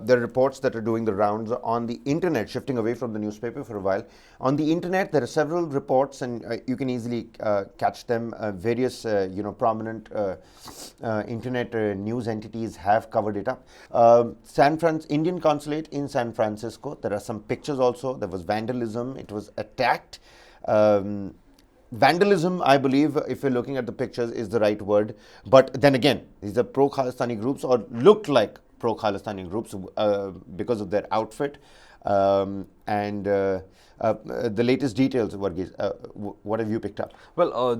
there are reports that are doing the rounds on the internet, shifting away from the newspaper for a while. On the internet, there are several reports, and you can easily catch them. Various, prominent internet news entities have covered it up. Indian consulate in San Francisco. There are some pictures also. There was vandalism. It was attacked. Vandalism, I believe, if you're looking at the pictures, is the right word. But then again, these are pro-Khalistani groups, or look like pro-Khalistani groups because of their outfit. The latest details, Varghese, what have you picked up? Well,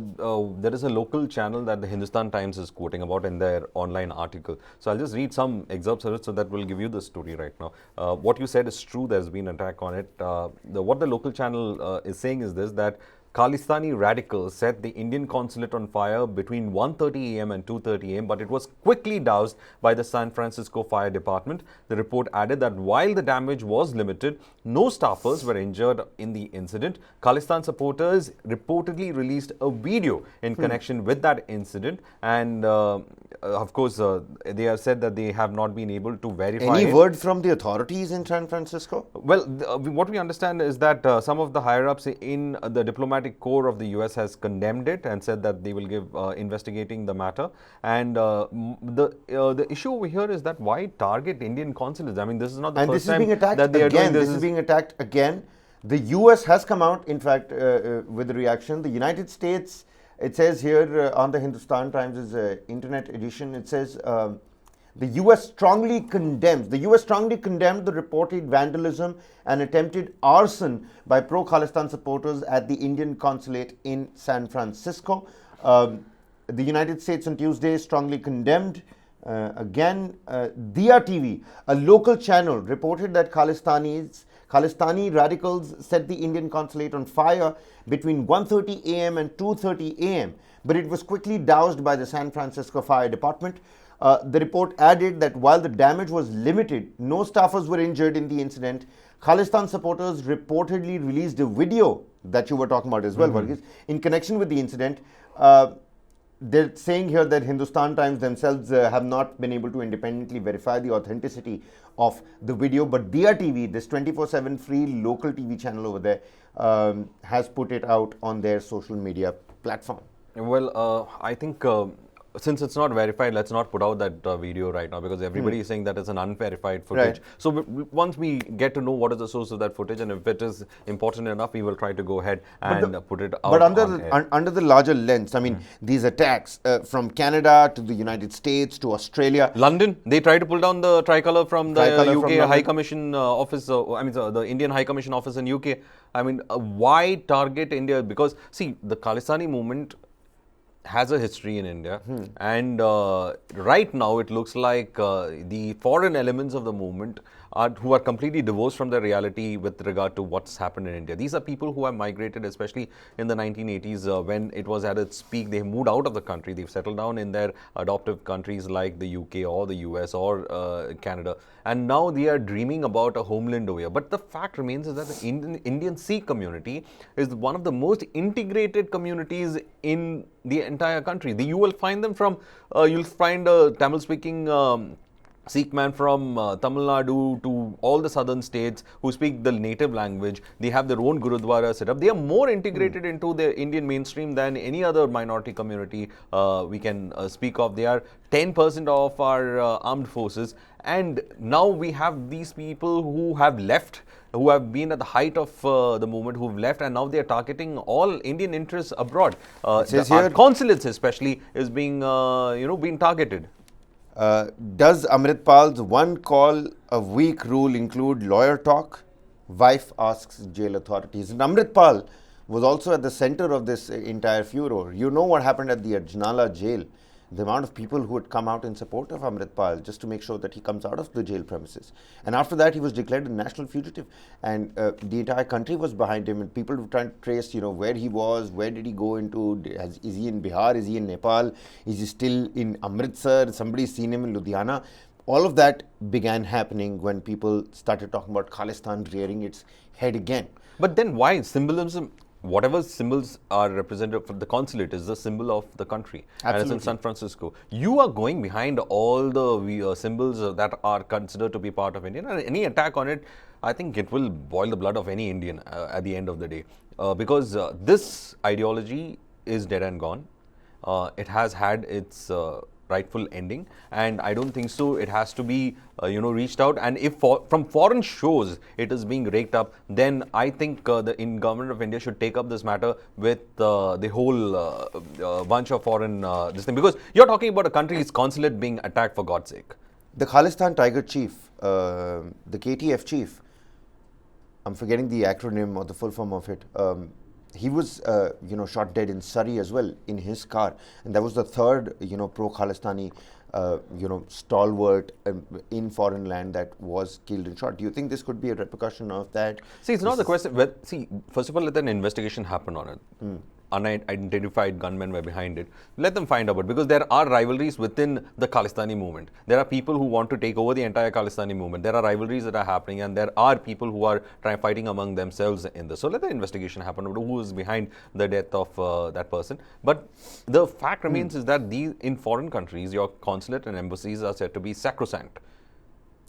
there is a local channel that the Hindustan Times is quoting about in their online article. So I'll just read some excerpts of it, so that will give you the story right now. What you said is true. There's been an attack on it. What the local channel is saying is this, that Khalistani radicals set the Indian consulate on fire between 1:30 a.m. and 2:30 a.m., but it was quickly doused by the San Francisco Fire Department. The report added that while the damage was limited, no staffers were injured in the incident. Khalistan supporters reportedly released a video in connection with that incident, and of course, they have said that they have not been able to verify. Any word from the authorities in San Francisco? Well, what we understand is that some of the higher-ups in the diplomatic corps of the US has condemned it and said that they will give investigating the matter. And the issue over here is that why target Indian consulates? I mean, this is not the first time that they are doing this. This is being attacked again. The US has come out, in fact, with a reaction. The United States, it says here on the Hindustan Times' internet edition, it says the US strongly condemned the reported vandalism and attempted arson by pro-Khalistan supporters at the Indian consulate in San Francisco. The United States on Tuesday strongly condemned. Diya TV, a local channel, reported that Khalistani radicals set the Indian consulate on fire between 1:30 a.m. and 2:30 a.m., but it was quickly doused by the San Francisco Fire Department. The report added that while the damage was limited, no staffers were injured in the incident. Khalistan supporters reportedly released a video that you were talking about as well, Varghese, in connection with the incident. They're saying here that Hindustan Times themselves have not been able to independently verify the authenticity of the video, but Diya TV, this 24/7 free local TV channel over there, has put it out on their social media platform. Well, I think since it's not verified, let's not put out that video right now, because everybody is saying that it's an unverified footage. Right. So once we get to know what is the source of that footage, and if it is important enough, we will try to go ahead and put it out. But under the larger lens, I mean, these attacks from Canada to the United States to Australia. London, they tried to pull down the tricolour from the UK High Commission office, the Indian High Commission office in UK. I mean, why target India? Because, see, the Khalistani movement has a history in India, and right now it looks like the foreign elements of the movement who are completely divorced from the reality with regard to what's happened in India. These are people who have migrated, especially in the 1980s when it was at its peak. They moved out of the country. They've settled down in their adoptive countries like the UK or the US or Canada, and now they are dreaming about a homeland over here. But the fact remains is that the Indian Sikh community is one of the most integrated communities in the entire country. You will find them from, you'll find a Tamil-speaking Sikh man from Tamil Nadu to all the southern states who speak the native language. They have their own Gurudwara set up. They are more integrated into the Indian mainstream than any other minority community we can speak of. They are 10% of our armed forces. And now we have these people who have left, who have been at the height of the movement, who have left, and now they are targeting all Indian interests abroad. Our consulates especially is being, being targeted. Does Amritpal's one call a week rule include lawyer talk? Wife asks jail authorities. And Amritpal was also at the center of this entire furor. You know what happened at the Ajnala jail. The amount of people who had come out in support of Amritpal just to make sure that he comes out of the jail premises. And after that, he was declared a national fugitive. And the entire country was behind him. And people were trying to trace, where he was, where did he go into, is he in Bihar, is he in Nepal, is he still in Amritsar, somebody's seen him in Ludhiana. All of that began happening when people started talking about Khalistan rearing its head again. But then why symbolism? whatever symbols are represented for the consulate is the symbol of the country. And it's in San Francisco. You are going behind all the symbols that are considered to be part of India, and any attack on it, I think it will boil the blood of any Indian at the end of the day. Because this ideology is dead and gone. It has had its rightful ending, and I don't think so it has to be reached out. And if from foreign shores it is being raked up, then I think the government of India should take up this matter with the whole bunch of foreign this thing, because you're talking about a country's consulate being attacked, for God's sake. The Khalistan Tiger chief, the KTF chief, I'm forgetting the acronym or the full form of it. He was, shot dead in Surrey as well in his car, and that was the third, pro-Khalistani, stalwart in foreign land that was killed and shot. Do you think this could be a repercussion of that? See, it's not the question. Well, see, first of all, let an investigation happen on it. Unidentified gunmen were behind it. Let them find out, because there are rivalries within the Khalistani movement. There are people who want to take over the entire Khalistani movement. There are rivalries that are happening, and there are people who are fighting among themselves in this. So let the investigation happen about who is behind the death of that person. But the fact remains is that in foreign countries, your consulate and embassies are said to be sacrosanct.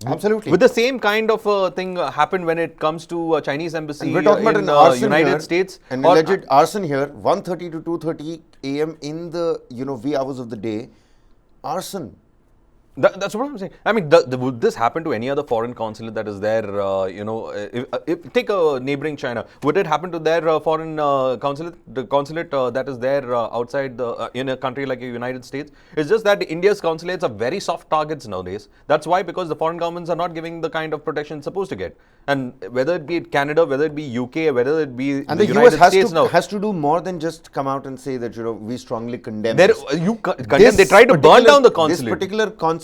Absolutely. With the same kind of thing happened when it comes to Chinese embassy and we're talking about in an United here, States. An alleged arson here, 1:30 to 2:30 a.m. in the wee hours of the day. Arson. That's what I'm saying. I mean, would this happen to any other foreign consulate that is there? If take a neighboring China, would it happen to their foreign consulate, the consulate that is there outside in a country like the United States? It's just that India's consulates are very soft targets nowadays. That's why, because the foreign governments are not giving the kind of protection it's supposed to get. And whether it be Canada, whether it be UK, whether it be and the US United States has to do more than just come out and say that we strongly condemn. Condemn. They tried to burn down the consulate. This particular consulate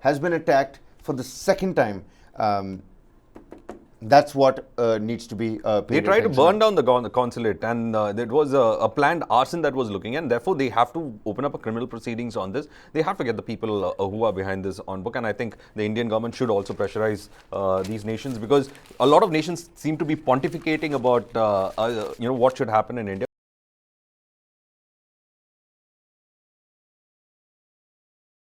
has been attacked for the second time. That's what needs to be paid They tried to attention burn down the consulate, and there was a planned arson that was looking, and therefore they have to open up a criminal proceedings on this. They have to get the people who are behind this on book, and I think the Indian government should also pressurize these nations, because a lot of nations seem to be pontificating about what should happen in India.